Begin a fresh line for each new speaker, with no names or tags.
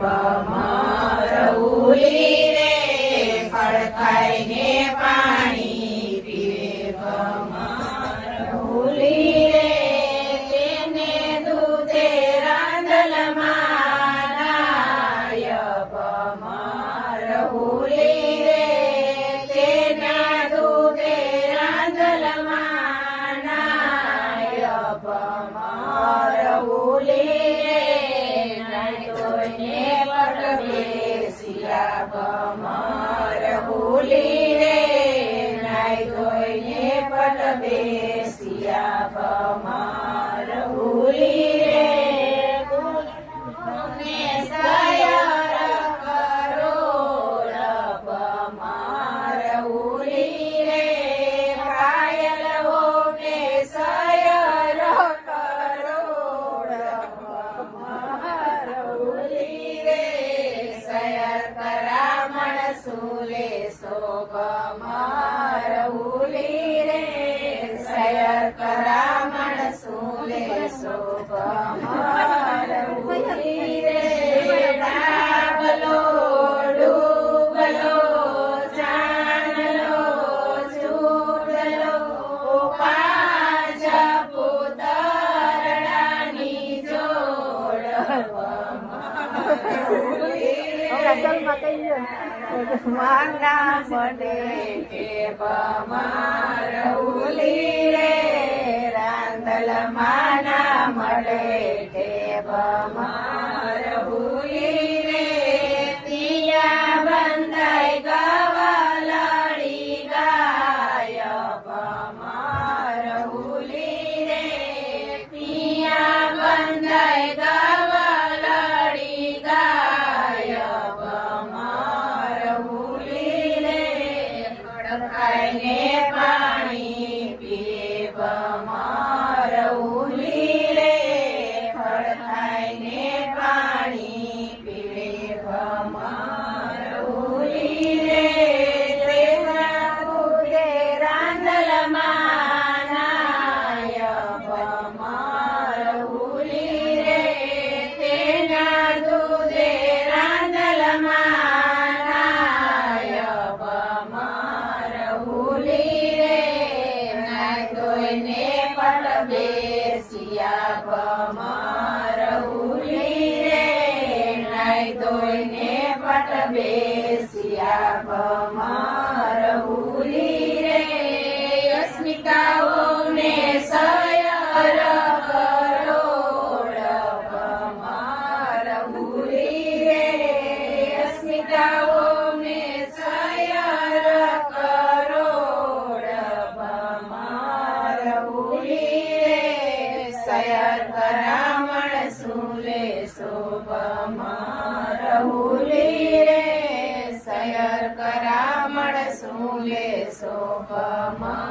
ભમરઉલી રે ખડખાઈને પાણી પીવે ભમરઉલી રે તેને દૂધે રાંધલમાં નાય ભમરઉલી રે તેના દૂધે રાંધલમાં નાય ભમરઉલી ભમરઉલી રે નાઈ ધોઈને પટ બેસિયા ભમરઉલી રે ને સયર કરોડ ભમરઉલી રે પાયલ હોને સયર કરોડ ભમરઉલી રે સયર કરામણ સુલે સો ભમરઉલી રે સયર કરામણ સુલે સો ભમરઉલી રે ડાબલો ડૂબલો ચાંદલો ચૂડલો પાંચ પુતરડાની જોડ માના મળે કે ભમરઉલી રે રાંધલ માના મળે કે ભમરઉલી રે તિયા બંધાઈ ગવલડી ગાય ભમરઉલી રે તિયા બંધાઈ ગવલડી ગાય ખડખાઈને પાણી પીવે ભમરઉલી રે ખડખાઈને પાણી પીવે ભમરઉલી રે તેના દૂધે રાંધલમાં નાય ભમરઉલી રે તેના દૂધે રાંધલમાં નાય ભમરઉલી રે નાઈ ધોઈને પટ બેસિયા ભમરઉલી રે નાઈ ધોઈને પટ બેસિયા ભમરઉલી રે અસ્મિતાઓને સયર કરોડ ભમરઉલી રે અસ્મિતાઓને સયર કરોડ ભમરઉલી રે સયર કરામણ સુલે સો ભમરઉલી રે સયર કરામણ સુલે સો ભમરઉલી